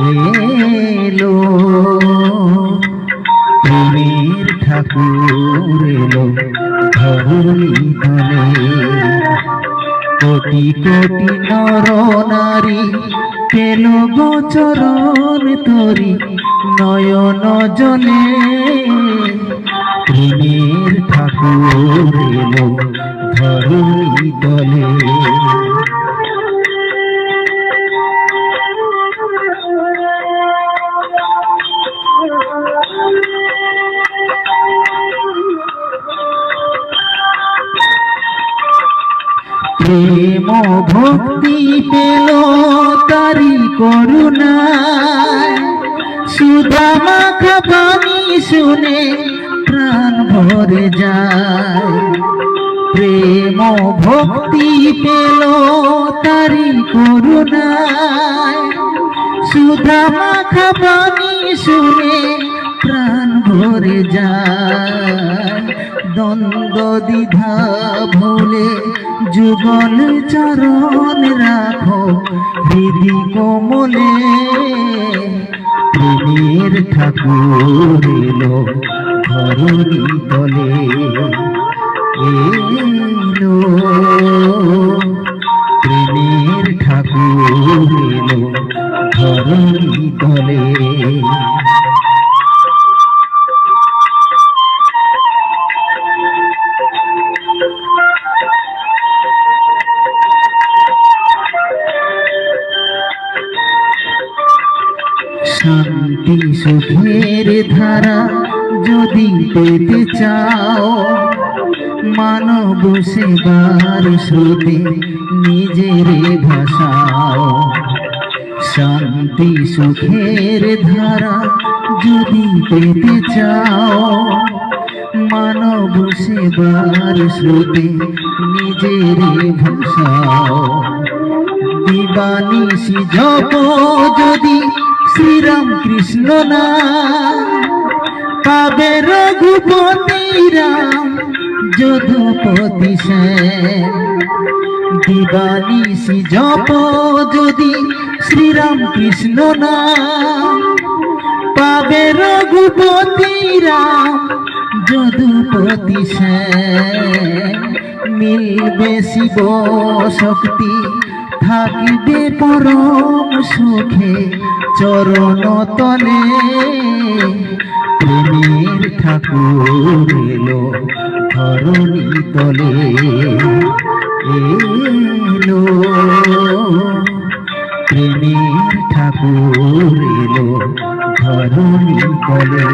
এলো প্রেমের ঠাকুর এলো ধরণী তলে। কোটি কোটি নর নারী পেল গোচরণ তরি নয়ন জলে। প্রেমের ঠাকুর এলো ধরণী তলে। প্রেম ভক্তি পেল তারি করুণায়, সুধা মাখা বাণী শুনে প্রাণ ভরে যায়। প্রেম ভক্তি পেল তারি করুণায়, সুধা মাখা বাণী শুনে প্রাণ ভরে যায়। দ্বন্দ্ব দ্বিধা ভুলে যুগল চরণ রাখো হৃদি কোমলে। প্রেমের ঠাকুর এলো ধরণী তলে। এলো প্রেমের ঠাকুর এলো ধরণী তলে। শান্তি সুখের ধারা যদি পেতে চাও, মানব সেবার স্রোতে নিজের ভাসাও। শান্তি সুখের ধারা যদি পেতে চাও, মানব সেবার স্রোতে নিজের ভাসাও। দিবানিশি জপ যদি শ্রীরাম কৃষ্ণ না, পাবে রঘুপতি রাম যদুপতি সেন। দিবানিশি জপ যদি শ্রীরাম কৃষ্ণ না, পাবে রঘুপতি রাম যদুপতি সেন। মিলবে শিব শক্তি থাকবে পরম সুখে চরণ তলে। প্রেমের ঠাকুর এলো ধরণী তলে। এলো প্রেমের ঠাকুর এলো ধরণী তলে।